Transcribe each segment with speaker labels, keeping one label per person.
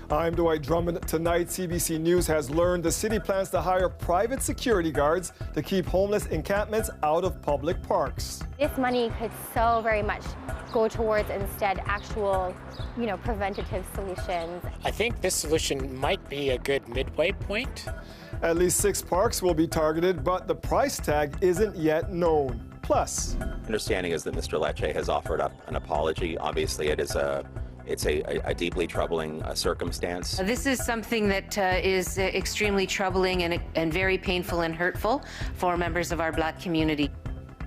Speaker 1: I'm Dwight Drummond. Tonight, CBC News has learned the city plans to hire private security guards to keep homeless encampments out of public parks.
Speaker 2: This money could so very much go towards instead actual, preventative solutions.
Speaker 3: I think this solution might be a good midway point.
Speaker 1: At least 6 parks will be targeted, but the price tag isn't yet known. Plus,
Speaker 4: understanding is that Mr. Leche has offered up an apology. Obviously, it's a deeply troubling circumstance.
Speaker 5: This is something that is extremely troubling and very painful and hurtful for members of our Black community.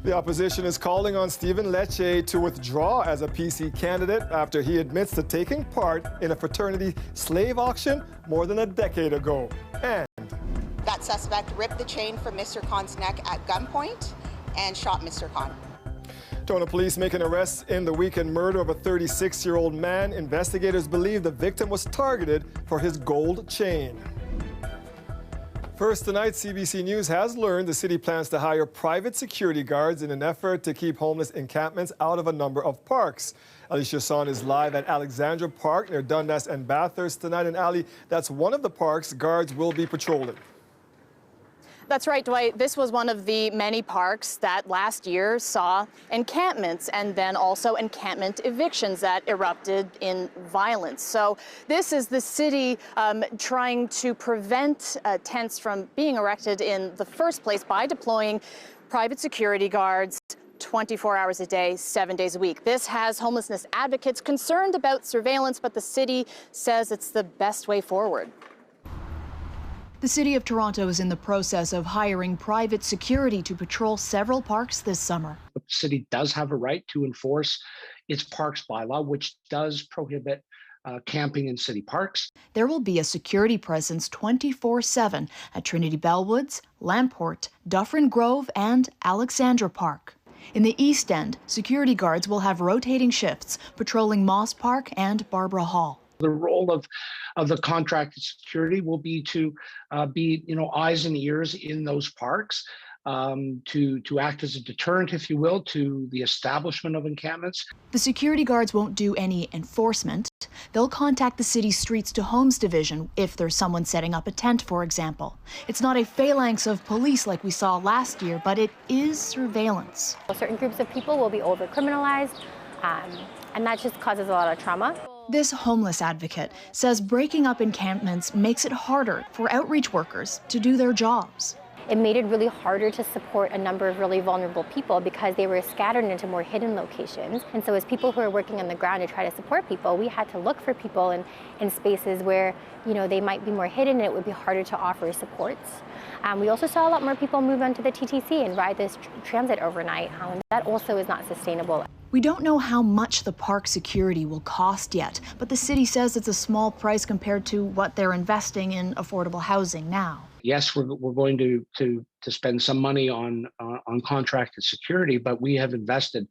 Speaker 1: The opposition is calling on Stephen Leche to withdraw as a PC candidate after he admits to taking part in a fraternity slave auction more than a decade ago. And
Speaker 6: that suspect ripped the chain from Mr. Khan's neck at gunpoint and shot Mr. Khan.
Speaker 1: Toronto police make an arrest in the weekend murder of a 36-year-old man. Investigators believe the victim was targeted for his gold chain. First tonight, CBC News has learned the city plans to hire private security guards in an effort to keep homeless encampments out of a number of parks. Alicia Son is live at Alexandra Park near Dundas and Bathurst tonight. And Ali, that's one of the parks guards will be patrolling.
Speaker 7: That's right, Dwight. This was one of the many parks that last year saw encampments and then also encampment evictions that erupted in violence. So this is the city trying to prevent tents from being erected in the first place by deploying private security guards 24 hours a day, 7 days a week. This has homelessness advocates concerned about surveillance, but the city says it's the best way forward.
Speaker 8: The City of Toronto is in the process of hiring private security to patrol several parks this summer.
Speaker 9: The city does have a right to enforce its parks bylaw, which does prohibit camping in city parks.
Speaker 8: There will be a security presence 24/7 at Trinity Bellwoods, Lamport, Dufferin Grove, and Alexandra Park. In the East End, security guards will have rotating shifts patrolling Moss Park and Barbara Hall.
Speaker 9: The role of the contracted security will be to be, eyes and ears in those parks, to act as a deterrent, if you will, to the establishment of encampments.
Speaker 8: The security guards won't do any enforcement. They'll contact the city's Streets to Homes division if there's someone setting up a tent, for example. It's not a phalanx of police like we saw last year, but it is surveillance.
Speaker 2: Certain groups of people will be over-criminalized, and that just causes a lot of trauma.
Speaker 8: This homeless advocate says breaking up encampments makes it harder for outreach workers to do their jobs.
Speaker 2: It made it really harder to support a number of really vulnerable people because they were scattered into more hidden locations. And so as people who are working on the ground to try to support people, we had to look for people in spaces where, they might be more hidden and it would be harder to offer supports. We also saw a lot more people move onto the TTC and ride this transit overnight. That also is not sustainable.
Speaker 8: We don't know how much the park security will cost yet, but the city says it's a small price compared to what they're investing in affordable housing now.
Speaker 9: Yes, we're going to spend some money on contracted security, but we have invested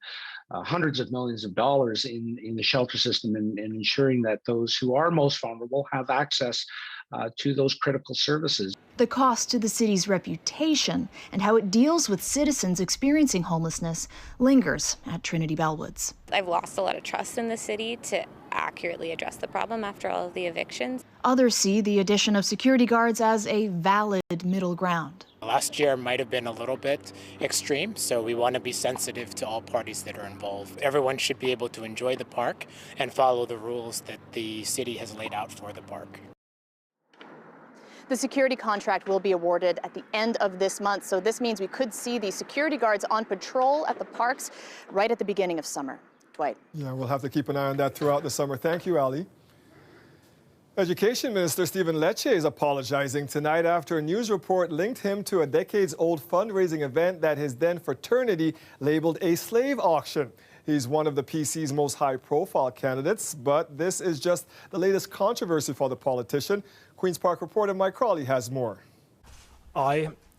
Speaker 9: hundreds of millions of dollars in the shelter system and ensuring that those who are most vulnerable have access to those critical services.
Speaker 8: The cost to the city's reputation and how it deals with citizens experiencing homelessness lingers at Trinity Bellwoods.
Speaker 10: I've lost a lot of trust in the city to accurately address the problem after all of the evictions.
Speaker 8: Others see the addition of security guards as a valid middle ground.
Speaker 3: Last year might have been a little bit extreme, so we want to be sensitive to all parties that are involved. Everyone should be able to enjoy the park and follow the rules that the city has laid out for the park.
Speaker 7: The security contract will be awarded at the end of this month, so this means we could see the security guards on patrol at the parks right at the beginning of summer. Dwight.
Speaker 1: Yeah, we'll have to keep an eye on that throughout the summer. Thank you, Ali. Education Minister Stephen Leche is apologizing tonight after a news report linked him to a decades-old fundraising event that his then fraternity labeled a slave auction. He's one of the PC's most high-profile candidates, but this is just the latest controversy for the politician. Queen's Park reporter Mike Crawley has more.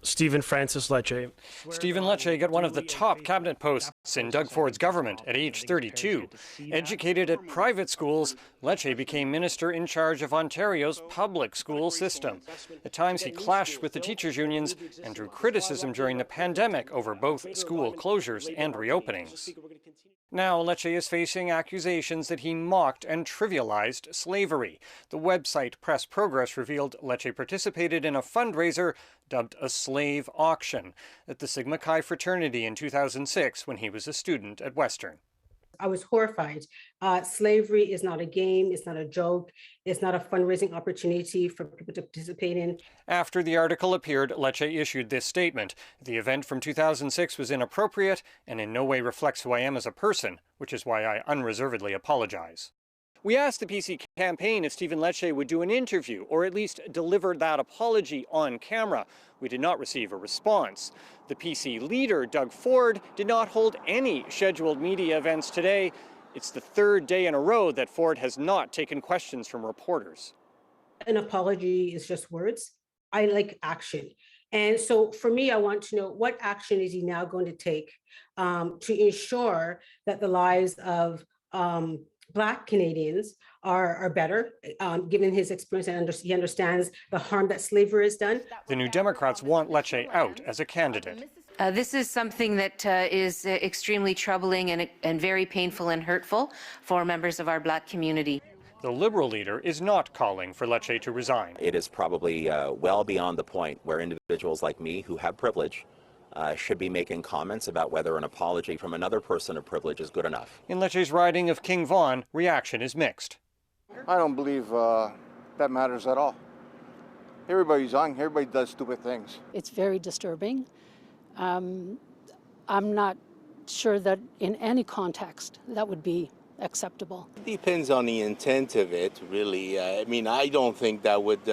Speaker 11: Stephen Francis Leche.
Speaker 12: Stephen Leche got one of the top cabinet posts in Doug Ford's government at age 32. Educated at private schools, Leche became minister in charge of Ontario's public school system. At times he clashed with the teachers' unions and drew criticism during the pandemic over both school closures and reopenings. Now, Leche is facing accusations that he mocked and trivialized slavery. The website Press Progress revealed Leche participated in a fundraiser dubbed a slave auction at the Sigma Chi fraternity in 2006 when he was a student at Western.
Speaker 13: I was horrified. Slavery is not a game, it's not a joke, it's not a fundraising opportunity for people to participate in.
Speaker 12: After the article appeared, Leche issued this statement. The event from 2006 was inappropriate and in no way reflects who I am as a person, which is why I unreservedly apologize. We asked the PC campaign if Stephen Leche would do an interview or at least deliver that apology on camera. We did not receive a response. The PC leader, Doug Ford, did not hold any scheduled media events today. It's the third day in a row that Ford has not taken questions from reporters.
Speaker 13: An apology is just words. I like action. And so for me, I want to know what action is he now going to take to ensure that the lives of Black Canadians are better, given his experience and he understands the harm that slavery has done.
Speaker 12: The New Democrats want Leche out as a candidate.
Speaker 5: This is something that is extremely troubling and very painful and hurtful for members of our Black community.
Speaker 12: The Liberal leader is not calling for Leche to resign.
Speaker 4: It is probably well beyond the point where individuals like me who have privilege should be making comments about whether an apology from another person of privilege is good enough.
Speaker 12: In Leche's riding of King Vaughan, reaction is mixed.
Speaker 14: I don't believe that matters at all. Everybody's young, everybody does stupid things.
Speaker 15: It's very disturbing. I'm not sure that in any context that would be acceptable.
Speaker 16: It depends on the intent of it, really. I mean, I don't think that would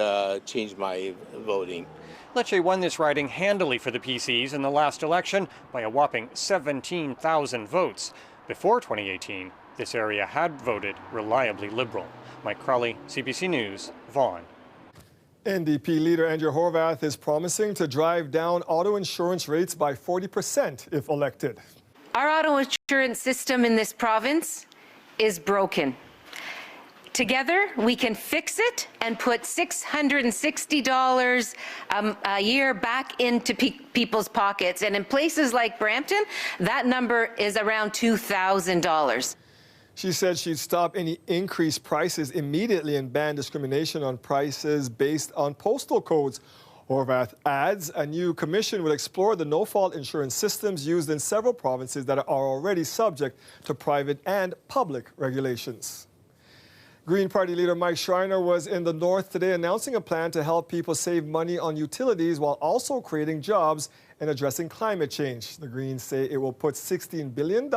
Speaker 16: change my voting.
Speaker 12: Leche won this riding handily for the PCs in the last election by a whopping 17,000 votes. Before 2018, this area had voted reliably Liberal. Mike Crawley, CBC News, Vaughan.
Speaker 1: NDP leader Andrew Horwath is promising to drive down auto insurance rates by 40% if elected.
Speaker 5: Our auto insurance system in this province is broken. Together, we can fix it and put $660 a year back into people's pockets. And in places like Brampton, that number is around $2,000.
Speaker 1: She said she'd stop any increased prices immediately and ban discrimination on prices based on postal codes. Horwath adds a new commission will explore the no-fault insurance systems used in several provinces that are already subject to private and public regulations. Green Party leader Mike Schreiner was in the North today announcing a plan to help people save money on utilities while also creating jobs and addressing climate change. The Greens say it will put $16 billion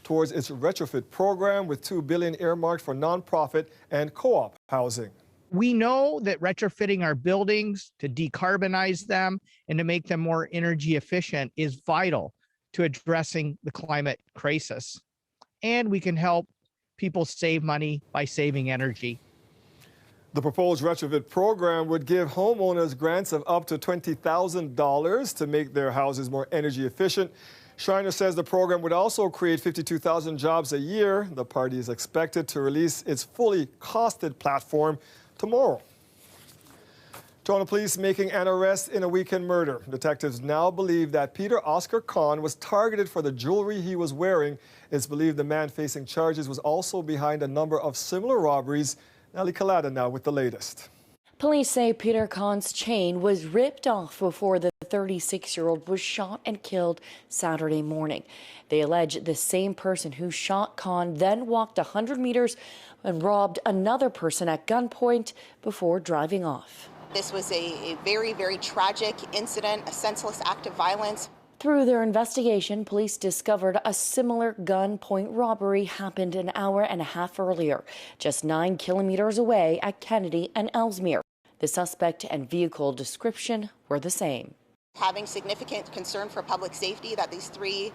Speaker 1: towards its retrofit program, with $2 billion earmarked for nonprofit and co-op housing.
Speaker 17: We know that retrofitting our buildings to decarbonize them and to make them more energy efficient is vital to addressing the climate crisis. And we can help people save money by saving energy.
Speaker 1: The proposed retrofit program would give homeowners grants of up to $20,000 to make their houses more energy efficient. Schreiner says the program would also create 52,000 jobs a year. The party is expected to release its fully costed platform tomorrow. Toronto police making an arrest in a weekend murder. Detectives now believe that Peter Oscar Kahn was targeted for the jewelry he was wearing. It's believed the man facing charges was also behind a number of similar robberies. Nellie Kalada now with the latest.
Speaker 18: Police say Peter Kahn's chain was ripped off before the 36-year-old was shot and killed Saturday morning. They allege the same person who shot Kahn then walked 100 meters and robbed another person at gunpoint before driving off.
Speaker 6: This was a very, very tragic incident, a senseless act of violence.
Speaker 18: Through their investigation, police discovered a similar gunpoint robbery happened an hour and a half earlier, just 9 kilometers away at Kennedy and Ellesmere. The suspect and vehicle description were the same.
Speaker 6: Having significant concern for public safety that these 3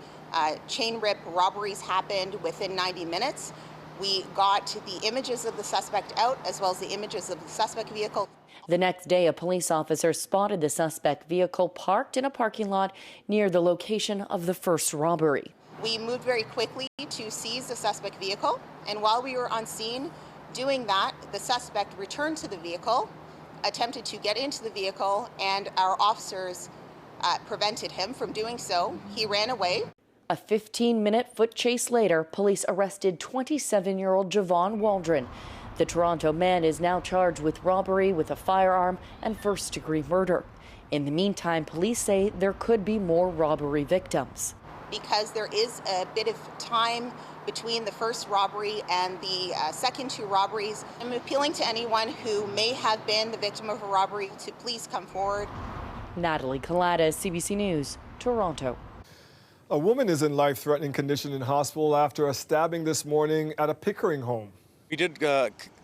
Speaker 6: chain rip robberies happened within 90 minutes. We got the images of the suspect out, as well as the images of the suspect vehicle.
Speaker 18: The next day, a police officer spotted the suspect vehicle parked in a parking lot near the location of the first robbery.
Speaker 6: We moved very quickly to seize the suspect vehicle, and while we were on scene doing that, the suspect returned to the vehicle, attempted to get into the vehicle, and our officers prevented him from doing so. He ran away.
Speaker 18: A 15-minute foot chase later, police arrested 27-year-old Javon Waldron. The Toronto man is now charged with robbery with a firearm and first-degree murder. In the meantime, police say there could be more robbery victims.
Speaker 6: Because there is a bit of time between the first robbery and the second two robberies, I'm appealing to anyone who may have been the victim of a robbery to please come forward.
Speaker 18: Natalie Collada, CBC News, Toronto.
Speaker 1: A woman is in life-threatening condition in hospital after a stabbing this morning at a Pickering home.
Speaker 19: We did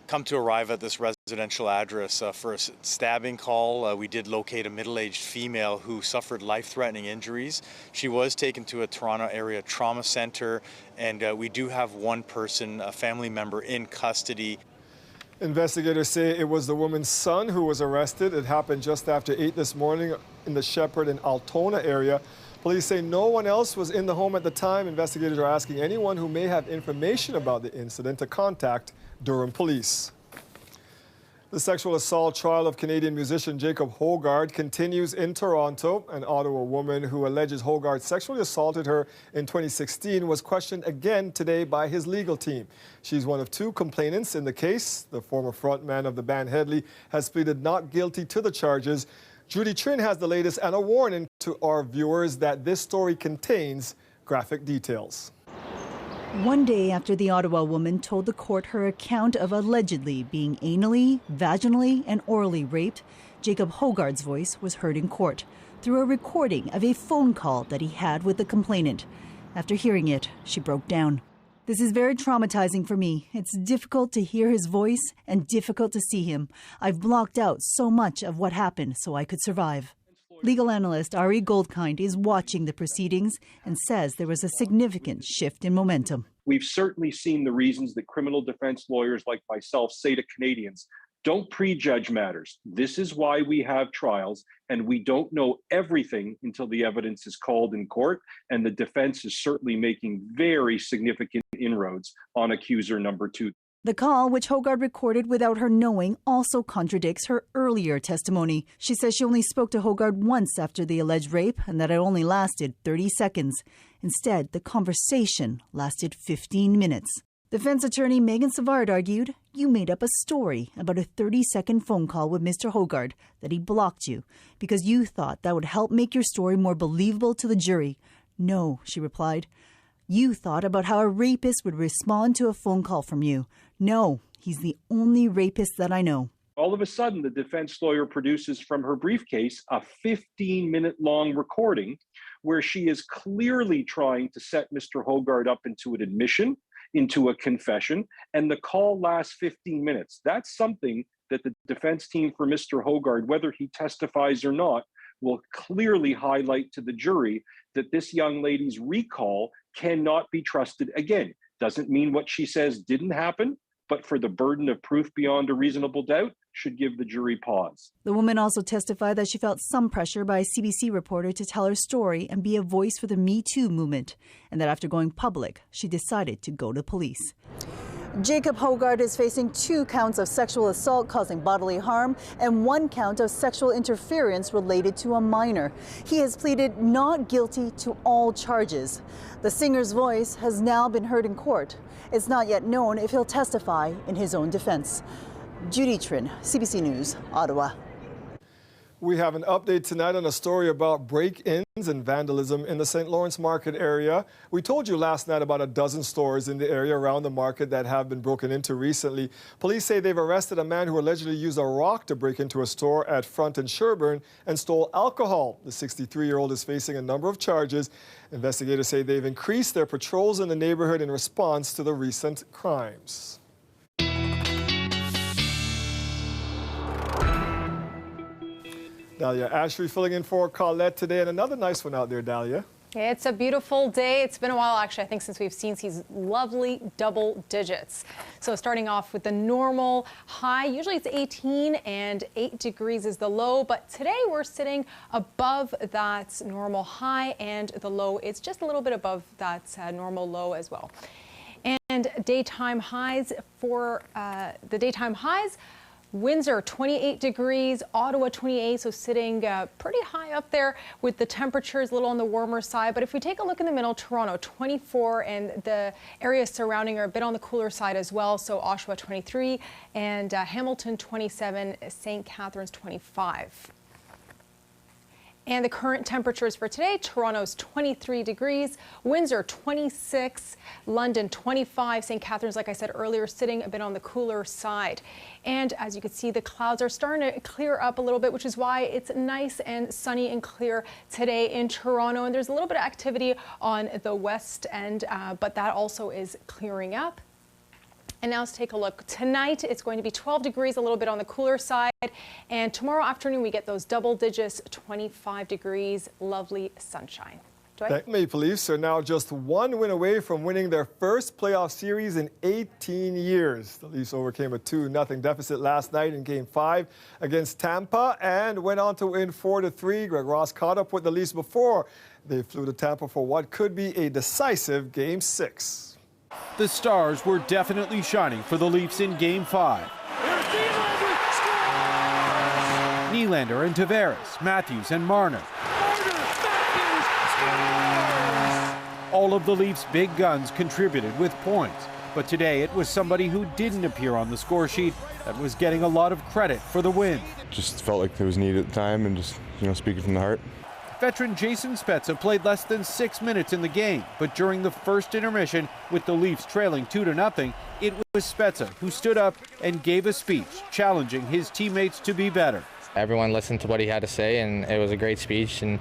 Speaker 19: come to arrive at this residential address for a stabbing call. We did locate a middle-aged female who suffered life-threatening injuries. She was taken to a Toronto area trauma center, and we do have one person, a family member, in custody.
Speaker 1: Investigators say it was the woman's son who was arrested. It happened just after 8 this morning in the Shepherd and Altona area. Police say no one else was in the home at the time. Investigators are asking anyone who may have information about the incident to contact Durham Police. The sexual assault trial of Canadian musician Jacob Hogart continues in Toronto. An Ottawa woman who alleges Hogart sexually assaulted her in 2016 was questioned again today by his legal team. She's one of two complainants in the case. The former frontman of the band Headley has pleaded not guilty to the charges. Judy Trin has the latest and a warning to our viewers that this story contains graphic details.
Speaker 20: One day after the Ottawa woman told the court her account of allegedly being anally, vaginally, and orally raped, Jacob Hogart's voice was heard in court through a recording of a phone call that he had with the complainant. After hearing it, she broke down. This is very traumatizing for me. It's difficult to hear his voice and difficult to see him. I've blocked out so much of what happened so I could survive. Legal analyst Ari Goldkind is watching the proceedings and says there was a significant shift in momentum.
Speaker 21: We've certainly seen the reasons that criminal defense lawyers like myself say to Canadians, don't prejudge matters. This is why we have trials, and we don't know everything until the evidence is called in court, and the defense is certainly making very significant inroads on accuser number 2.
Speaker 20: The call, which Hogart recorded without her knowing, also contradicts her earlier testimony. She says she only spoke to Hogart once after the alleged rape and that it only lasted 30 seconds. Instead, the conversation lasted 15 minutes. Defense attorney Megan Savard argued, you made up a story about a 30-second phone call with Mr. Hogart that he blocked you because you thought that would help make your story more believable to the jury. No, she replied. You thought about how a rapist would respond to a phone call from you. No, he's the only rapist that I know.
Speaker 21: All of a sudden, the defense lawyer produces from her briefcase a 15-minute-long recording where she is clearly trying to set Mr. Hogart up into an admission, into a confession, and the call lasts 15 minutes. That's something that the defense team for Mr. Hogart, whether he testifies or not, will clearly highlight to the jury that this young lady's recall cannot be trusted again. Doesn't mean what she says didn't happen, but for the burden of proof beyond a reasonable doubt should give the jury pause.
Speaker 20: The woman also testified that she felt some pressure by a CBC reporter to tell her story and be a voice for the Me Too movement, and that after going public, she decided to go to police. Jacob Hogart is facing 2 counts of sexual assault causing bodily harm and 1 count of sexual interference related to a minor. He has pleaded not guilty to all charges. The singer's voice has now been heard in court. It's not yet known if he'll testify in his own defense. Judy Trin, CBC News, Ottawa.
Speaker 1: We have an update tonight on a story about break-ins and vandalism in the St. Lawrence Market area. We told you last night about a dozen stores in the area around the market that have been broken into recently. Police say they've arrested a man who allegedly used a rock to break into a store at Front and Sherbourne and stole alcohol. The 63-year-old is facing a number of charges. Investigators say they've increased their patrols in the neighborhood in response to the recent crimes. Dahlia Ashley filling in for Colette today, and another nice one out there, Dahlia.
Speaker 22: It's a beautiful day. It's been a while, actually, I think, since we've seen these lovely double digits. So starting off with the normal high, usually it's 18 and 8 degrees is the low, but today we're sitting above that normal high, and the low is just a little bit above that normal low as well. And daytime highs Windsor, 28 degrees, Ottawa, 28, so sitting pretty high up there with the temperatures a little on the warmer side. But if we take a look in the middle, Toronto, 24, and the areas surrounding are a bit on the cooler side as well. So Oshawa, 23, and Hamilton, 27, St. Catharines, 25. And the current temperatures for today, Toronto's 23 degrees, Windsor 26, London 25, St. Catharines, like I said earlier, sitting a bit on the cooler side. And as you can see, the clouds are starting to clear up a little bit, which is why it's nice and sunny and clear today in Toronto. And there's a little bit of activity on the west end, but that also is clearing up. And now let's take a look. Tonight, it's going to be 12 degrees, a little bit on the cooler side. And tomorrow afternoon, we get those double digits, 25 degrees, lovely sunshine.
Speaker 1: The Maple Leafs are now just one win away from winning their first playoff series in 18 years. The Leafs overcame a 2-0 deficit last night in Game 5 against Tampa and went on to win 4-3. Greg Ross caught up with the Leafs before they flew to Tampa for what could be a decisive Game 6.
Speaker 2: The stars were definitely shining for the Leafs in Game 5. Nylander and Tavares, Matthews and Marner. All of the Leafs' big guns contributed with points. But today it was somebody who didn't appear on the score sheet that was getting a lot of credit for the win.
Speaker 9: Just felt like it was needed at the time and just, speaking from the heart.
Speaker 2: Veteran Jason Spezza played less than 6 minutes in the game, but during the first intermission, with the Leafs trailing 2-0, it was Spezza who stood up and gave a speech challenging his teammates to be better.
Speaker 23: Everyone listened to what he had to say, and it was a great speech, and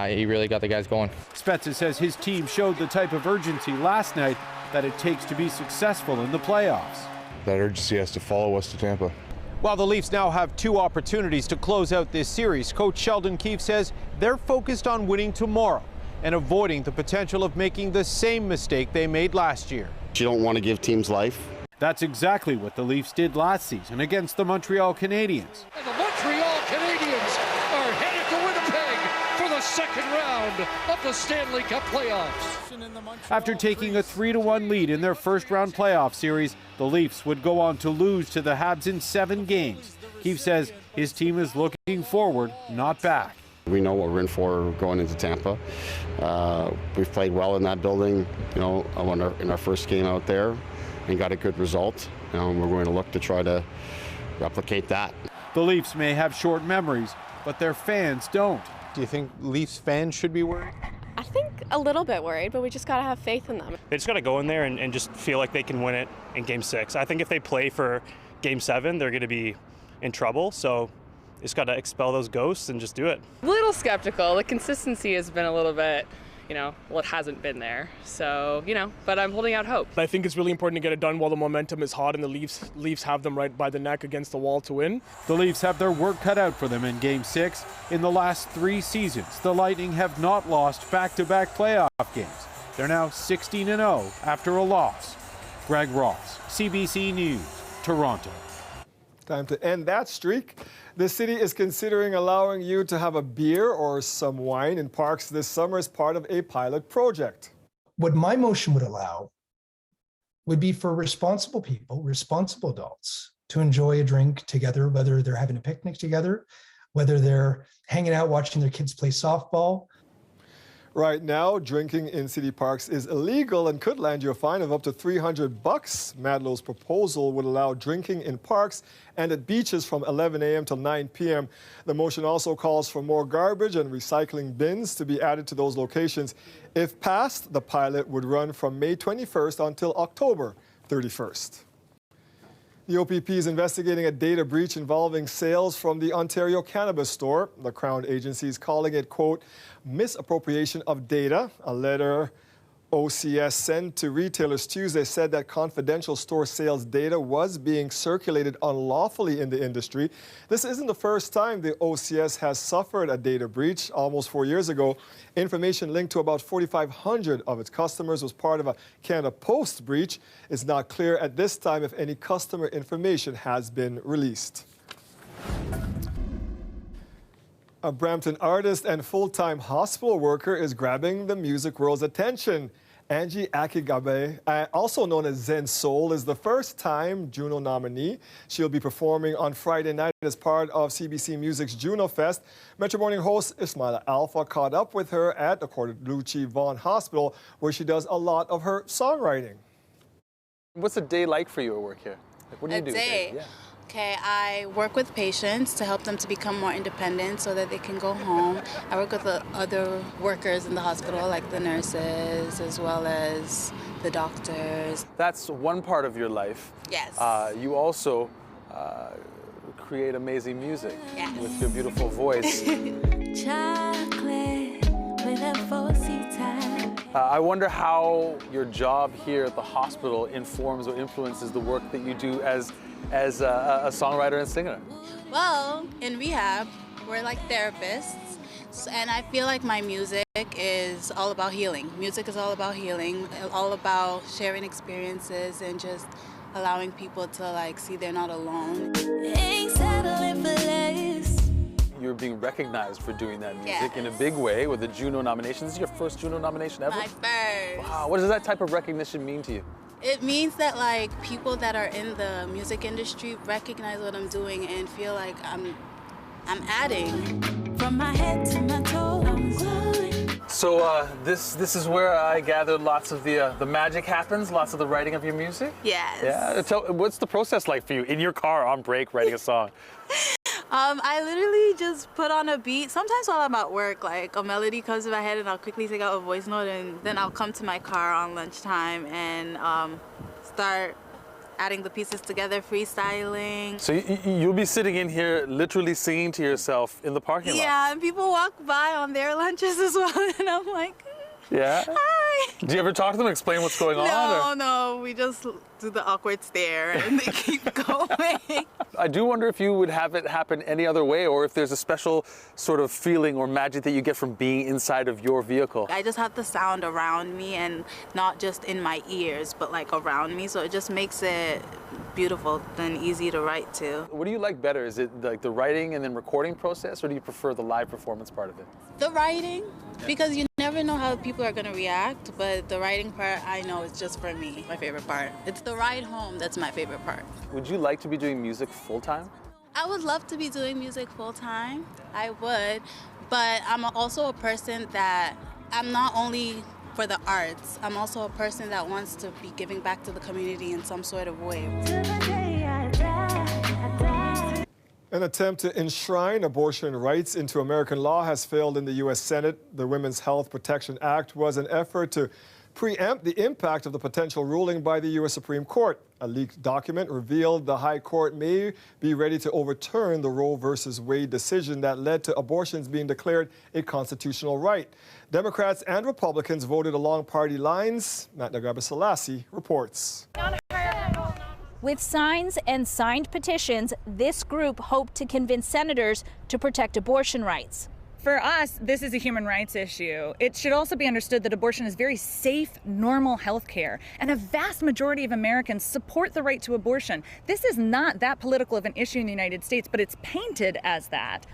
Speaker 23: he really got the guys going.
Speaker 2: Spezza says his team showed the type of urgency last night that it takes to be successful in the playoffs.
Speaker 9: That urgency has to follow us to Tampa.
Speaker 2: While the Leafs now have 2 opportunities to close out this series, Coach Sheldon Keefe says they're focused on winning tomorrow and avoiding the potential of making the same mistake they made last year.
Speaker 24: You don't want to give teams life.
Speaker 2: That's exactly what the Leafs did last season against the Montreal Canadiens.
Speaker 25: And the Montreal Canadiens are headed to Winnipeg for the second round of the Stanley Cup playoffs.
Speaker 2: After taking a 3-1 lead in their first-round playoff series, the Leafs would go on to lose to the Habs in 7 games. Keefe says his team is looking forward, not back.
Speaker 24: We know what we're in for going into Tampa. We've played well in that building, in our first game out there and got a good result. We're going to look to try to replicate that.
Speaker 2: The Leafs may have short memories, but their fans don't. Do you think Leafs fans should be worried?
Speaker 26: I think a little bit worried, but we just got to have faith in them.
Speaker 27: They just got to go in there and just feel like they can win it in Game 6. I think if they play for Game 7, they're going to be in trouble. So just got to expel those ghosts and just do it.
Speaker 28: A little skeptical. The consistency has been a little bit, it hasn't been there. So, but I'm holding out hope.
Speaker 29: I think it's really important to get it done while the momentum is hot and the Leafs have them right by the neck against the wall to win.
Speaker 2: The Leafs have their work cut out for them in Game 6. In the last 3 seasons, the Lightning have not lost back-to-back playoff games. They're now 16-0 after a loss. Greg Ross, CBC News, Toronto.
Speaker 1: Time to end that streak. The city is considering allowing you to have a beer or some wine in parks this summer as part of a pilot project.
Speaker 30: What my motion would allow would be for responsible people, responsible adults, to enjoy a drink together, whether they're having a picnic together, whether they're hanging out watching their kids play softball.
Speaker 1: Right now, drinking in city parks is illegal and could land you a fine of up to $300. Madlow's proposal would allow drinking in parks and at beaches from 11 a.m. till 9 p.m. The motion also calls for more garbage and recycling bins to be added to those locations. If passed, the pilot would run from May 21st until October 31st. The OPP is investigating a data breach involving sales from the Ontario Cannabis Store. The Crown Agency is calling it, quote, misappropriation of data. A letter OCS sent to retailers Tuesday said that confidential store sales data was being circulated unlawfully in the industry. This isn't the first time the OCS has suffered a data breach. Almost 4 years ago, information linked to about 4,500 of its customers was part of a Canada Post breach. It's not clear at this time if any customer information has been released. A Brampton artist and full-time hospital worker is grabbing the music world's attention. Angie Akigabe, also known as Zen Soul, is the first-time Juno nominee. She'll be performing on Friday night as part of CBC Music's Juno Fest. Metro Morning host Ismaila Alpha caught up with her at the Leche Vaughan Hospital, where she does a lot of her songwriting.
Speaker 3: What's a day like for you at work here? Like, what do you do?
Speaker 4: A day?
Speaker 3: Yeah.
Speaker 4: Okay, I work with patients to help them to become more independent so that they can go home. I work with the other workers in the hospital, like the nurses, as well as the doctors.
Speaker 3: That's one part of your life.
Speaker 4: Yes.
Speaker 3: You also create amazing music with your beautiful voice.
Speaker 7: Chocolate with a 4C tie.
Speaker 3: I wonder how your job here at the hospital informs or influences the work that you do as a songwriter and singer.
Speaker 4: Well, in rehab, we're like therapists, and I feel like my music is all about healing. Music is all about healing, all about sharing experiences and just allowing people to like see they're not alone.
Speaker 7: Ain't settling for less.
Speaker 3: You're being recognized for doing that music in a big way with a Juno nomination. This is your first Juno nomination ever?
Speaker 4: My first.
Speaker 3: Wow, what does that type of recognition mean to you?
Speaker 4: It means that like people that are in the music industry recognize what I'm doing and feel like I'm adding.
Speaker 7: From my head to my toes.
Speaker 3: So this is where I gathered lots of the magic happens, lots of the writing of your music?
Speaker 4: Yes.
Speaker 3: Yeah. What's the process like for you in your car on break writing a song?
Speaker 4: I literally just put on a beat. Sometimes while I'm at work, like a melody comes to my head and I'll quickly take out a voice note, and then I'll come to my car on lunchtime and start adding the pieces together, freestyling.
Speaker 3: So you'll be sitting in here literally singing to yourself in the parking lot?
Speaker 4: Yeah, and people walk by on their lunches as well, and I'm like,
Speaker 3: yeah?
Speaker 4: hi.
Speaker 3: Do you ever talk to them, explain what's going on?
Speaker 4: No, we just do the awkward stare and they keep going.
Speaker 3: I do wonder if you would have it happen any other way, or if there's a special sort of feeling or magic that you get from being inside of your vehicle.
Speaker 4: I just have the sound around me, and not just in my ears, but like around me, so it just makes it beautiful and easy to write to.
Speaker 3: What do you like better? Is it like the writing and then recording process, or do you prefer the live performance part of it?
Speaker 4: The writing, because you never know how people are going to react, but the writing part, I know it's just for me, my favorite part. It's the ride home that's my favorite part.
Speaker 3: Would you like to be doing music full-time?
Speaker 4: I would love to be doing music full-time. I would, but I'm also a person that I'm not only for the arts, I'm also a person that wants to be giving back to the community in some sort of way.
Speaker 1: An attempt to enshrine abortion rights into American law has failed in the U.S. Senate. The Women's Health Protection Act was an effort to preempt the impact of the potential ruling by the U.S. Supreme Court. A leaked document revealed the High Court may be ready to overturn the Roe v. Wade decision that led to abortions being declared a constitutional right. Democrats and Republicans voted along party lines. Matt Nagabe-Selassie reports.
Speaker 8: With signs and signed petitions, this group hoped to convince senators to protect abortion rights.
Speaker 10: For us, this is a human rights issue. It should also be understood that abortion is very safe, normal health care, and a vast majority of Americans support the right to abortion. This is not that political of an issue in the United States, but it's painted as that.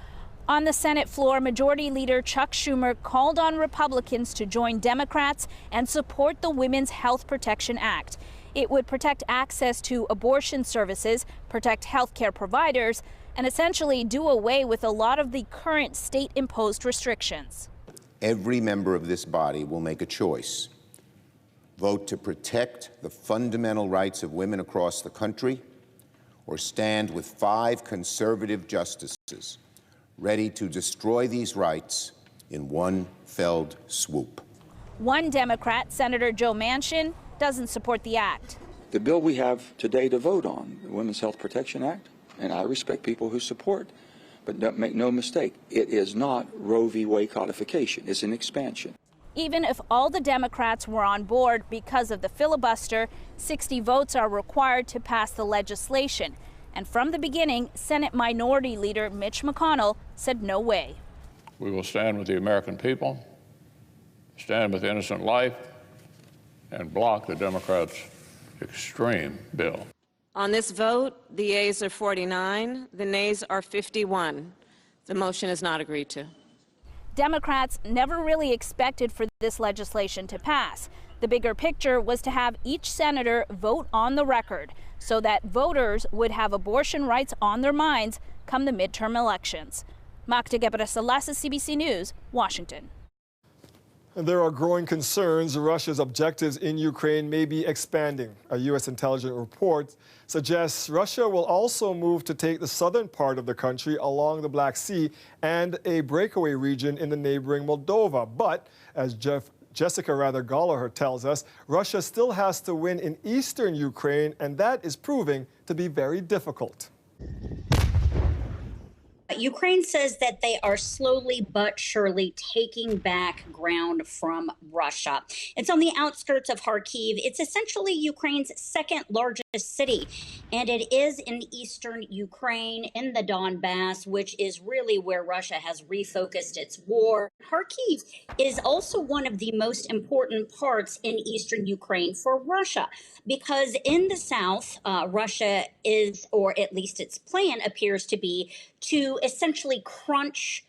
Speaker 8: On the Senate floor, Majority Leader Chuck Schumer called on Republicans to join Democrats and support the Women's Health Protection Act. It would protect access to abortion services, protect health care providers, and essentially do away with a lot of the current state-imposed restrictions.
Speaker 11: Every member of this body will make a choice. Vote to protect the fundamental rights of women across the country, or stand with 5 conservative justices ready to destroy these rights in one felled swoop.
Speaker 8: One Democrat, Senator Joe Manchin, doesn't support the act.
Speaker 13: The bill we have today to vote on, the Women's Health Protection Act, and I respect people who support, but don't make no mistake, it is not Roe v. Wade codification. It's an expansion.
Speaker 8: Even if all the Democrats were on board because of the filibuster, 60 votes are required to pass the legislation. And from the beginning, Senate Minority Leader Mitch McConnell said no way.
Speaker 14: We will stand with the American people, stand with innocent life, and block the Democrats' extreme bill.
Speaker 15: On this vote, the yeas are 49, the nays are 51. The motion is not agreed to.
Speaker 8: Democrats never really expected for this legislation to pass. The bigger picture was to have each senator vote on the record so that voters would have abortion rights on their minds come the midterm elections. Magda Gebrselassie, CBC News, Washington.
Speaker 1: And there are growing concerns Russia's objectives in Ukraine may be expanding. A U.S. intelligence report suggests Russia will also move to take the southern part of the country along the Black Sea and a breakaway region in the neighboring Moldova. But as Jessica Gallagher tells us, Russia still has to win in eastern Ukraine, and that is proving to be very difficult.
Speaker 5: Ukraine says that they are slowly but surely taking back ground from Russia. It's on the outskirts of Kharkiv. It's essentially Ukraine's second largest city, and it is in eastern Ukraine in the Donbass, which is really where Russia has refocused its war. Kharkiv is also one of the most important parts in eastern Ukraine for Russia, because in the south, Russia is, or at least its plan appears to be, to essentially crunch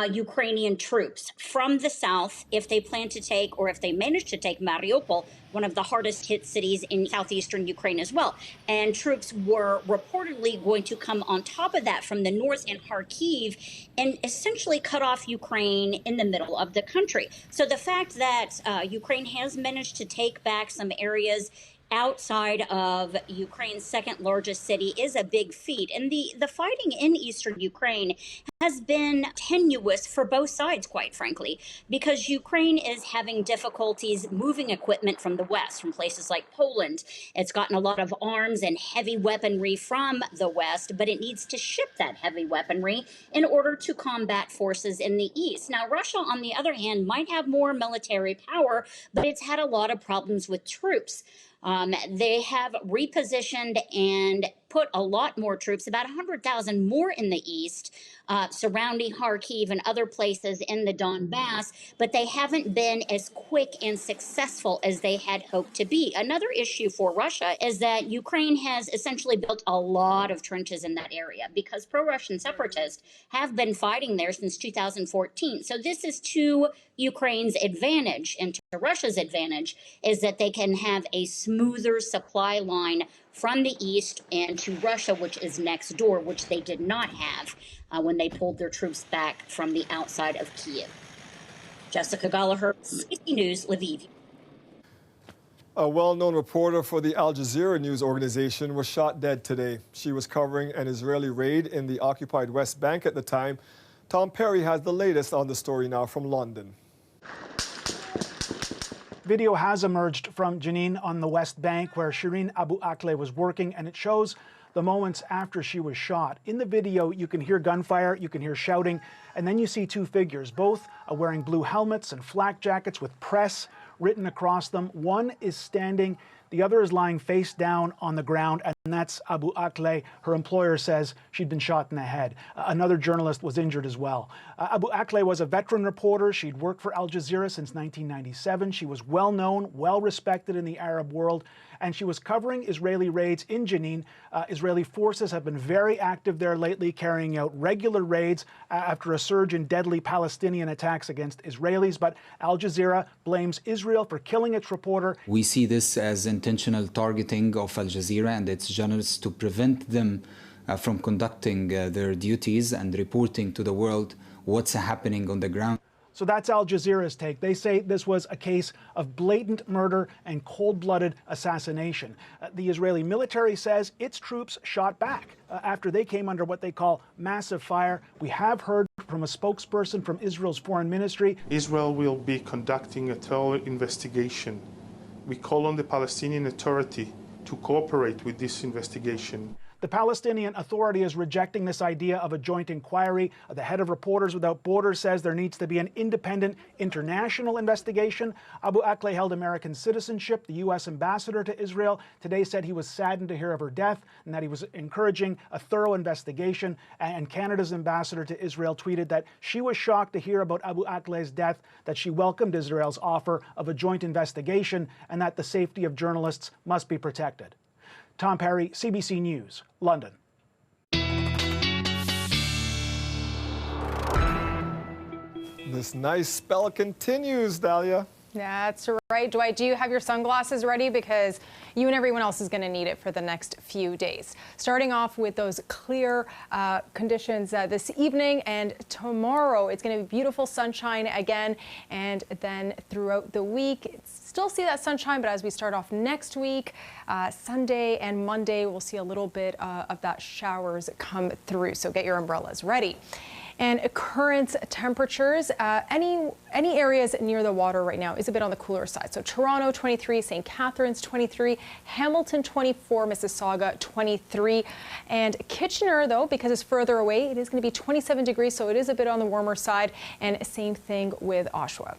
Speaker 5: Ukrainian troops from the south if they plan to take, or if they manage to take, Mariupol, one of the hardest hit cities in southeastern Ukraine as well. And troops were reportedly going to come on top of that from the north in Kharkiv and essentially cut off Ukraine in the middle of the country. So the fact that Ukraine has managed to take back some areas outside of Ukraine's second largest city is a big feat. And the fighting in eastern Ukraine has been tenuous for both sides, quite frankly, because Ukraine is having difficulties moving equipment from the west, from places like Poland. It's gotten a lot of arms and heavy weaponry from the west, but it needs to ship that heavy weaponry in order to combat forces in the east. Now, Russia, on the other hand, might have more military power, but it's had a lot of problems with troops. They have repositioned and put a lot more troops, about 100,000 more in the east, surrounding Kharkiv and other places in the Donbass, but they haven't been as quick and successful as they had hoped to be. Another issue for Russia is that Ukraine has essentially built a lot of trenches in that area because pro-Russian separatists have been fighting there since 2014. So this is to Ukraine's advantage, and to Russia's advantage is that they can have a smoother supply line from the east and to Russia, which is next door, which they did not have when they pulled their troops back from the outside of Kyiv. Jessica Gallagher, CBC News, Lviv.
Speaker 1: A well-known reporter for the Al Jazeera news organization was shot dead today. She was covering an Israeli raid in the occupied West Bank at the time. Tom Perry has the latest on the story now from London.
Speaker 6: Video has emerged from Jenin on the West Bank where Shireen Abu Akleh was working, and it shows the moments after she was shot. In the video, you can hear gunfire, you can hear shouting, and then you see two figures, both wearing blue helmets and flak jackets with press written across them. One is standing, the other is lying face down on the ground, and that's Abu Akleh. Her employer says she'd been shot in the head. Another journalist was injured as well. Abu Akleh was a veteran reporter. She'd worked for Al Jazeera since 1997. She was well known, well respected in the Arab world, and she was covering Israeli raids in Jenin. Israeli forces have been very active there lately, carrying out regular raids after a surge in deadly Palestinian attacks against Israelis. But Al Jazeera blames Israel for killing its reporter.
Speaker 12: We see this as intentional targeting of Al Jazeera and its journalists to prevent them from conducting their duties and reporting to the world what's happening on the ground.
Speaker 6: So that's Al Jazeera's take. They say this was a case of blatant murder and cold-blooded assassination. The Israeli military says its troops shot back after they came under what they call massive fire. We have heard from a spokesperson from Israel's foreign ministry.
Speaker 16: Israel will be conducting a thorough investigation. We call on the Palestinian Authority to cooperate with this investigation.
Speaker 6: The Palestinian Authority is rejecting this idea of a joint inquiry. The head of Reporters Without Borders says there needs to be an independent international investigation. Abu Akleh held American citizenship. The U.S. ambassador to Israel today said he was saddened to hear of her death and that he was encouraging a thorough investigation. And Canada's ambassador to Israel tweeted that she was shocked to hear about Abu Akleh's death, that she welcomed Israel's offer of a joint investigation, and that the safety of journalists must be protected. Tom Perry, CBC News, London.
Speaker 1: This nice spell continues, Dahlia.
Speaker 9: That's right. Dwight, do you have your sunglasses ready? Because you and everyone else is going to need it for the next few days. Starting off with those clear conditions this evening, and tomorrow it's going to be beautiful sunshine again. And then throughout the week, still see that sunshine, but as we start off next week, Sunday and Monday, we'll see a little bit of that showers come through. So get your umbrellas ready. And current temperatures, any areas near the water right now is a bit on the cooler side. So Toronto 23, St. Catharines 23, Hamilton 24, Mississauga 23, and Kitchener, though, because it's further away, it is going to be 27 degrees, so it is a bit on the warmer side, and same thing with Oshawa.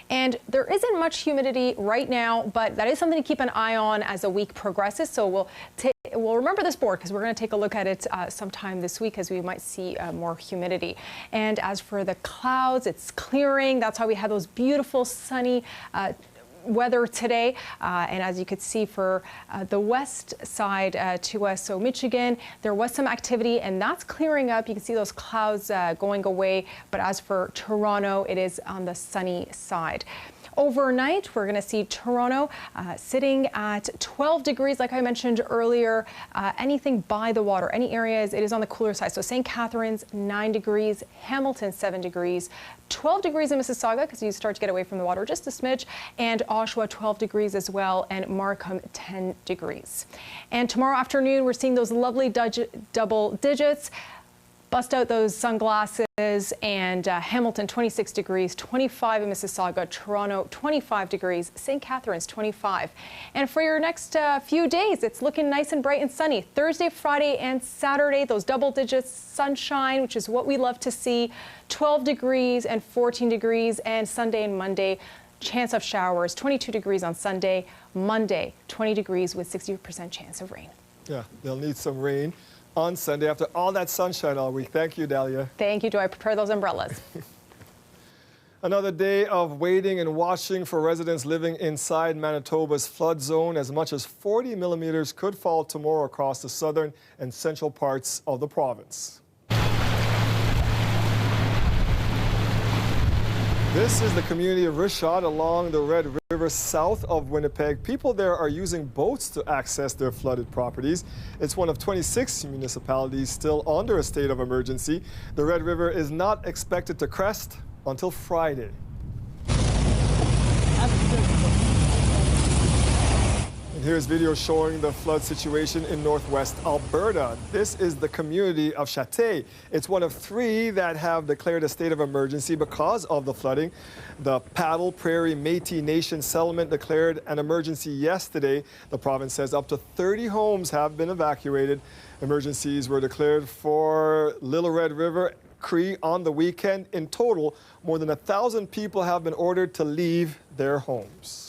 Speaker 9: And there isn't much humidity right now, but that is something to keep an eye on as the week progresses. So we'll remember this board because we're going to take a look at it sometime this week as we might see more humidity. And as for the clouds, it's clearing. That's why we have those beautiful sunny weather today, and as you could see for the west side to us, so Michigan, there was some activity and that's clearing up. You can see those clouds going away, but as for Toronto, it is on the sunny side. Overnight, we're going to see Toronto sitting at 12 degrees, like I mentioned earlier. Anything by the water, any areas, it is on the cooler side. So St. Catharines, 9 degrees, Hamilton, 7 degrees, 12 degrees in Mississauga because you start to get away from the water just a smidge, and Oshawa, 12 degrees as well, and Markham, 10 degrees. And tomorrow afternoon, we're seeing those lovely double digits. Bust out those sunglasses, and Hamilton 26 degrees, 25 in Mississauga, Toronto 25 degrees, St. Catharines 25. And for your next few days, it's looking nice and bright and sunny. Thursday, Friday, and Saturday, those double digits, sunshine, which is what we love to see, 12 degrees and 14 degrees, and Sunday and Monday, chance of showers, 22 degrees on Sunday, Monday, 20 degrees with 60% chance of rain.
Speaker 1: Yeah, they'll need some rain on Sunday after all that sunshine all week. Thank you, Dahlia.
Speaker 9: Thank you. Do I prepare those umbrellas?
Speaker 1: Another day of waiting and watching for residents living inside Manitoba's flood zone. As much as 40 millimeters could fall tomorrow across the southern and central parts of the province. This is the community of Richard along the Red River south of Winnipeg. People there are using boats to access their flooded properties. It's one of 26 municipalities still under a state of emergency. The Red River is not expected to crest until Friday. And here's video showing the flood situation in northwest Alberta. This is the community of Chate. It's one of 3 that have declared a state of emergency because of the flooding. The Paddle Prairie Métis Nation settlement declared an emergency yesterday. The province says up to 30 homes have been evacuated. Emergencies were declared for Little Red River, Cree on the weekend. In total, more than 1,000 people have been ordered to leave their homes.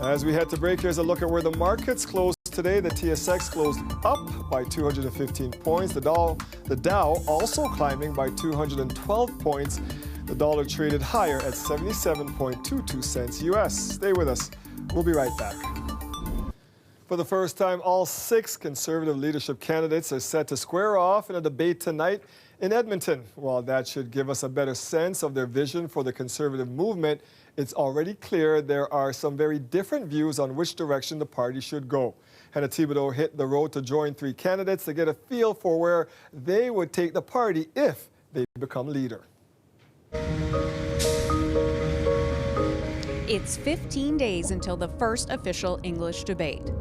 Speaker 1: As we head to break, here's a look at where the markets closed today. The TSX closed up by 215 points. The Dow also climbing by 212 points. The dollar traded higher at 77.22 cents US. Stay with us. We'll be right back. For the first time, all 6 Conservative leadership candidates are set to square off in a debate tonight in Edmonton. While that should give us a better sense of their vision for the Conservative movement, it's already clear there are some very different views on which direction the party should go. Hannah Thibodeau hit the road to join 3 candidates to get a feel for where they would take the party if they become leader.
Speaker 17: It's 15 days until the first official English debate.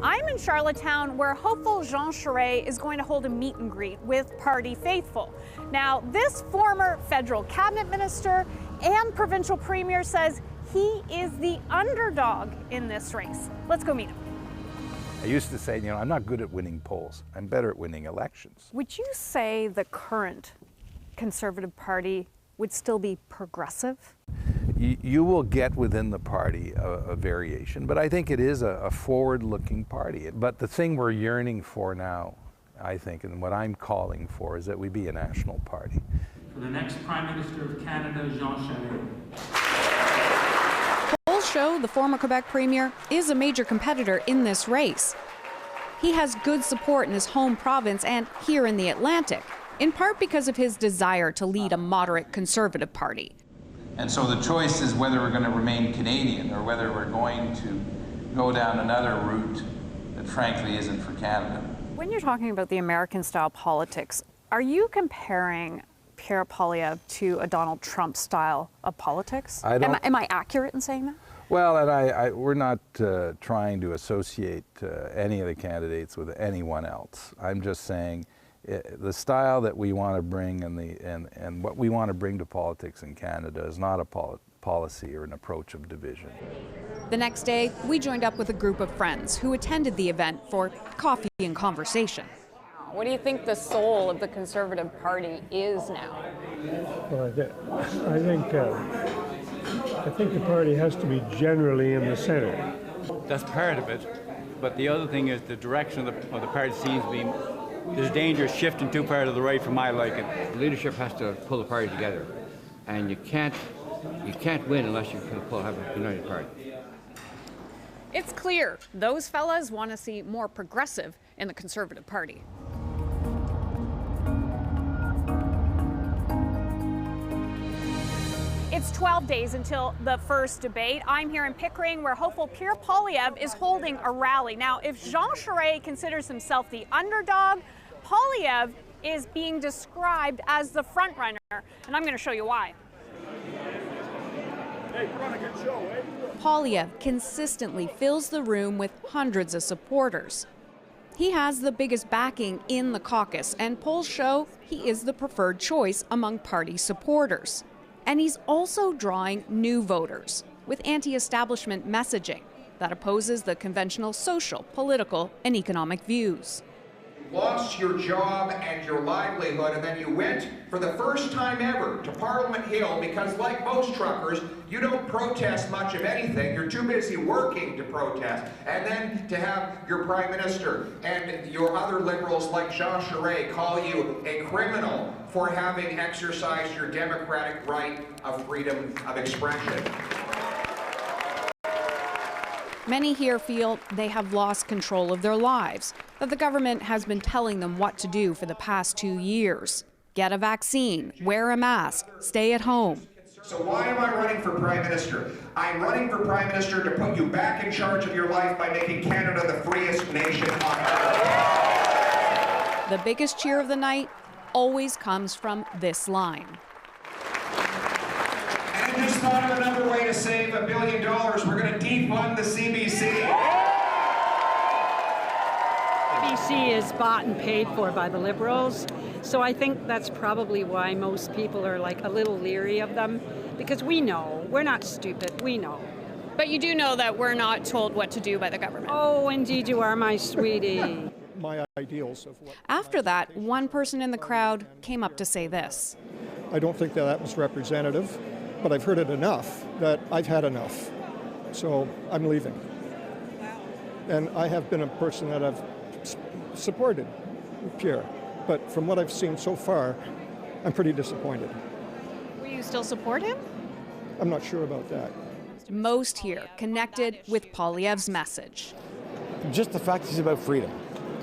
Speaker 8: I'm in Charlottetown, where hopeful Jean Charest is going to hold a meet and greet with party faithful. Now, this former federal cabinet minister and provincial premier says he is the underdog in this race. Let's go meet him.
Speaker 18: I used to say, I'm not good at winning polls. I'm better at winning elections.
Speaker 8: Would you say the current Conservative Party would still be progressive?
Speaker 18: You will get within the party a variation, but I think it is a forward-looking party. But the thing we're yearning for now, I think, and what I'm calling for, is that we be a national party.
Speaker 19: For the next Prime Minister of Canada, Jean Charest.
Speaker 17: Polls show the former Quebec Premier is a major competitor in this race. He has good support in his home province and here in the Atlantic, in part because of his desire to lead a moderate Conservative party.
Speaker 20: And so the choice is whether we're going to remain Canadian or whether we're going to go down another route that frankly isn't for Canada.
Speaker 17: When you're talking about the American-style politics, are you comparing Pierre Poilievre to a Donald Trump style of politics? Am I accurate in saying that?
Speaker 18: Well, and we're not trying to associate any of the candidates with anyone else. I'm just saying the style that we want to bring and what we want to bring to politics in Canada is not a policy or an approach of division.
Speaker 17: The next day, we joined up with a group of friends who attended the event for coffee and conversation.
Speaker 9: What do you think the soul of the Conservative Party is now?
Speaker 21: Well, I think the party has to be generally in the center.
Speaker 22: That's part of it, but the other thing is the direction of the party seems to be, there's danger of shifting too far to the right for my liking.
Speaker 23: Leadership has to pull the party together, and you can't win unless you can have a united party.
Speaker 17: It's clear those fellas want to see more progressive in the Conservative Party. It's 12 days until the first debate. I'm here in Pickering, where hopeful Pierre Poilievre is holding a rally. Now, if Jean Charest considers himself the underdog, Poilievre is being described as the frontrunner, and I'm going to show you why.
Speaker 21: Hey, put on a good show, eh?
Speaker 17: Poilievre consistently fills the room with hundreds of supporters. He has the biggest backing in the caucus, and polls show he is the preferred choice among party supporters. And he's also drawing new voters with anti-establishment messaging that opposes the conventional social, political, and economic views.
Speaker 24: Lost your job and your livelihood, and then you went for the first time ever to Parliament Hill because, like most truckers, you don't protest much of anything. You're too busy working to protest. And then to have your Prime Minister and your other Liberals like Jean Charest call you a criminal for having exercised your democratic right of freedom of expression.
Speaker 17: Many here feel they have lost control of their lives, that the government has been telling them what to do for the past 2 years. Get a vaccine, wear a mask, stay at home.
Speaker 24: So why am I running for Prime Minister? I'm running for Prime Minister to put you back in charge of your life by making Canada the freest nation on earth.
Speaker 17: The biggest cheer of the night always comes from this line.
Speaker 24: And I just thought of another way to save $1 billion. We're going to defund the CBC.
Speaker 25: CBC is bought and paid for by the Liberals, so I think that's probably why most people are like a little leery of them, because we know, we're not stupid, we know.
Speaker 17: But you do know that we're not told what to do by the government.
Speaker 25: Oh, indeed you are, my sweetie.
Speaker 21: My ideals of what...
Speaker 17: After that, one person in the crowd came up to say this.
Speaker 21: I don't think that was representative, but I've heard it enough that I've had enough. So I'm leaving. And I have been a person that I've supported Pierre, but from what I've seen so far, I'm pretty disappointed.
Speaker 17: Will you still support him?
Speaker 21: I'm not sure about that.
Speaker 17: Most here connected with Poilievre's message.
Speaker 26: Just the fact he's about freedom.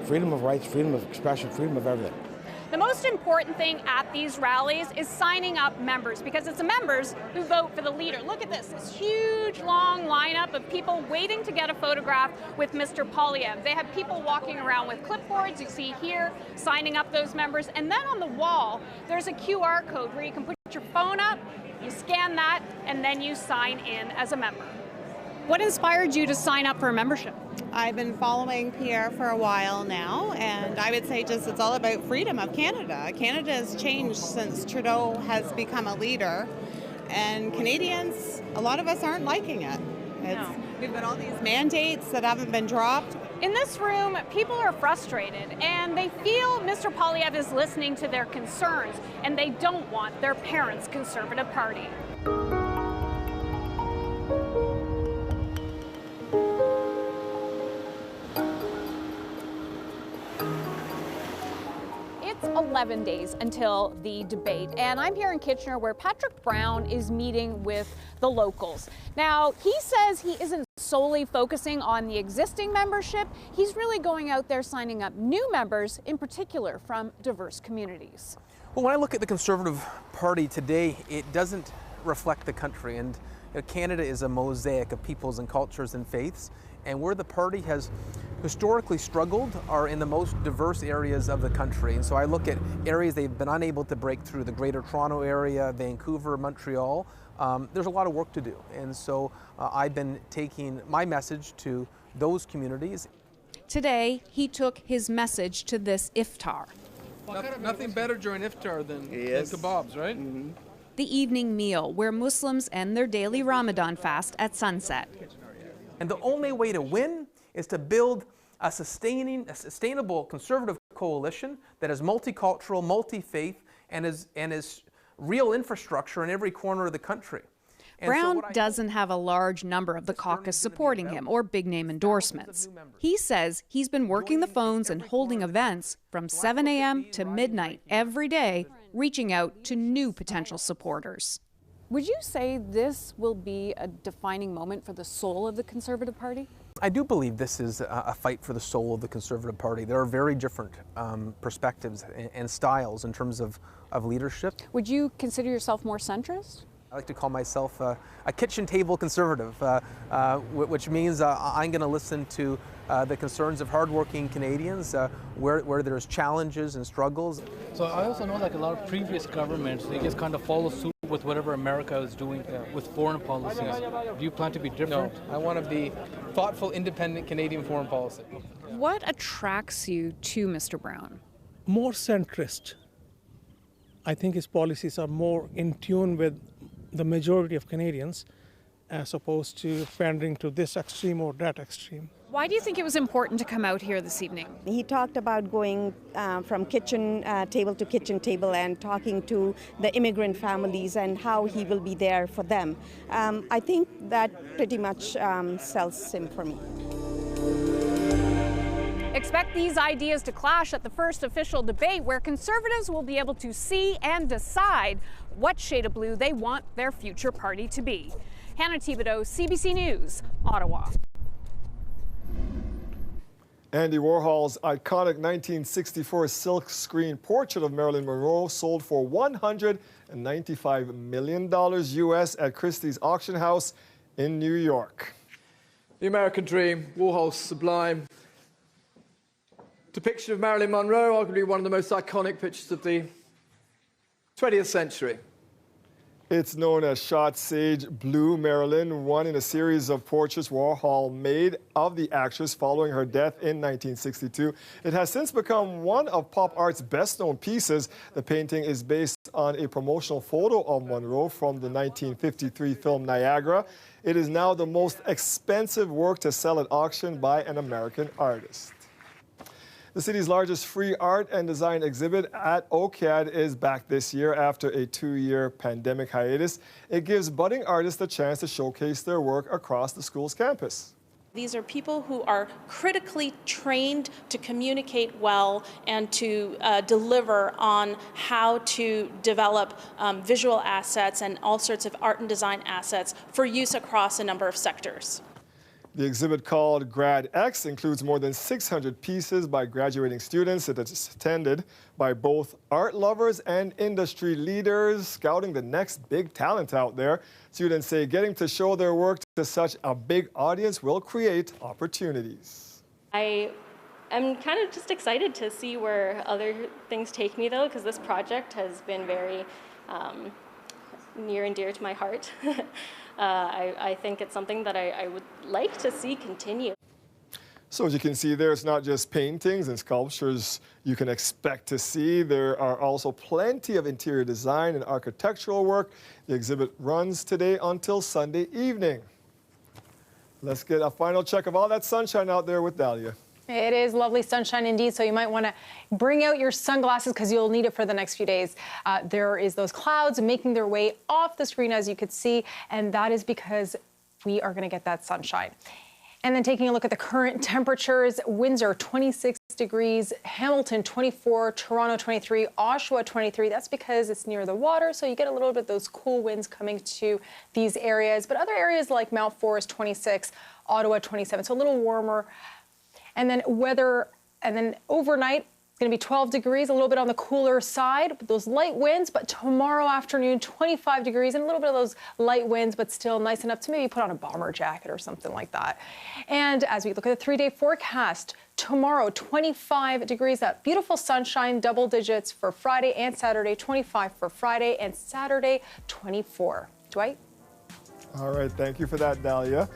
Speaker 26: Freedom of rights, freedom of expression, freedom of everything.
Speaker 17: The most important thing at these rallies is signing up members, because it's the members who vote for the leader. Look at this huge, long lineup of people waiting to get a photograph with Mr. Poilievre. They have people walking around with clipboards, you see here, signing up those members. And then on the wall, there's a QR code where you can put your phone up, you scan that, and then you sign in as a member. What inspired you to sign up for a membership?
Speaker 27: I've been following Pierre for a while now, and I would say just it's all about freedom of Canada. Canada has changed since Trudeau has become a leader, and Canadians, a lot of us aren't liking it. We've got all these mandates that haven't been dropped.
Speaker 17: In this room, people are frustrated, and they feel Mr. Poilievre is listening to their concerns, and they don't want their parents' Conservative Party. It's 11 days until the debate, and I'm here in Kitchener where Patrick Brown is meeting with the locals. Now, he says he isn't solely focusing on the existing membership. He's really going out there signing up new members, in particular from diverse communities.
Speaker 28: Well, when I look at the Conservative Party today, it doesn't
Speaker 2: reflect the country. And Canada is a mosaic of peoples and cultures and faiths. And where the party has historically struggled are in the most diverse areas of the country. And so I look at areas they've been unable to break through, the Greater Toronto area, Vancouver, Montreal. There's a lot of work to do. And so I've been taking my message to those communities.
Speaker 3: Today, he took his message to this iftar.
Speaker 4: Nothing better during iftar than kebabs, right? Mm-hmm.
Speaker 3: The evening meal where Muslims end their daily Ramadan fast at sunset.
Speaker 2: And the only way to win is to build a sustainable conservative coalition that is multicultural, multi-faith, and is real infrastructure in every corner of the country.
Speaker 3: Brown doesn't have a large number of the caucus supporting him or big-name endorsements. He says he's been working the phones and holding events from 7 a.m. to midnight every day, reaching out to new potential supporters.
Speaker 7: Would you say this will be a defining moment for the soul of the Conservative Party?
Speaker 2: I do believe this is a fight for the soul of the Conservative Party. There are very different perspectives and styles in terms of leadership.
Speaker 7: Would you consider yourself more centrist?
Speaker 2: I like to call myself a kitchen table conservative, which means I'm going to listen to the concerns of hardworking Canadians where there's challenges and struggles.
Speaker 22: So I also know like a lot of previous governments, they just kind of follow suit with whatever America is doing with foreign policies. Do you plan to be different?
Speaker 2: No, I want to be thoughtful, independent Canadian foreign policy.
Speaker 7: What attracts you to Mr. Brown?
Speaker 10: More centrist. I think his policies are more in tune with the majority of Canadians as opposed to pandering to this extreme or that extreme.
Speaker 7: Why do you think it was important to come out here this evening?
Speaker 11: He talked about going from kitchen table to kitchen table and talking to the immigrant families and how he will be there for them. I think that pretty much sells him for me.
Speaker 17: Expect these ideas to clash at the first official debate where Conservatives will be able to see and decide what shade of blue they want their future party to be. Hannah Thibodeau, CBC News, Ottawa.
Speaker 1: Andy Warhol's iconic 1964 silkscreen portrait of Marilyn Monroe sold for $195 million US at Christie's auction house in New York.
Speaker 13: The American Dream, Warhol's sublime depiction of Marilyn Monroe, arguably one of the most iconic pictures of the 20th century.
Speaker 1: It's known as Shot Sage Blue Marilyn, one in a series of portraits Warhol made of the actress following her death in 1962. It has since become one of pop art's best-known pieces. The painting is based on a promotional photo of Monroe from the 1953 film Niagara. It is now the most expensive work to sell at auction by an American artist. The city's largest free art and design exhibit at OCAD is back this year after a 2-year pandemic hiatus. It gives budding artists the chance to showcase their work across the school's campus.
Speaker 28: These are people who are critically trained to communicate well and to deliver on how to develop visual assets and all sorts of art and design assets for use across a number of sectors.
Speaker 1: The exhibit, called Grad X, includes more than 600 pieces by graduating students. It is attended by both art lovers and industry leaders, scouting the next big talent out there. Students say getting to show their work to such a big audience will create opportunities.
Speaker 29: I am kind of just excited to see where other things take me, though, because this project has been very near and dear to my heart. I think it's something that I would like to see continue.
Speaker 1: So as you can see there, it's not just paintings and sculptures you can expect to see. There are also plenty of interior design and architectural work. The exhibit runs today until Sunday evening. Let's get a final check of all that sunshine out there with Dahlia.
Speaker 9: It is lovely sunshine indeed, so you might want to bring out your sunglasses because you'll need it for the next few days. There is those clouds making their way off the screen, as you could see, and that is because we are going to get that sunshine. And then taking a look at the current temperatures, Windsor 26 degrees, Hamilton 24, Toronto 23, Oshawa 23. That's because it's near the water, so you get a little bit of those cool winds coming to these areas. But other areas like Mount Forest 26, Ottawa 27, so a little warmer. And then weather, and then overnight, going to be 12 degrees, a little bit on the cooler side, but those light winds. But tomorrow afternoon, 25 degrees and a little bit of those light winds, but still nice enough to maybe put on a bomber jacket or something like that. And as we look at the 3-day forecast, tomorrow, 25 degrees, that beautiful sunshine, double digits for Friday and Saturday, 25 for Friday and Saturday, 24. Dwight?
Speaker 1: All right, thank you for that, Dahlia.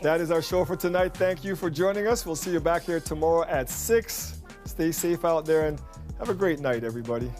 Speaker 1: That is our show for tonight. Thank you for joining us. We'll see you back here tomorrow at 6. Stay safe out there and have a great night, everybody.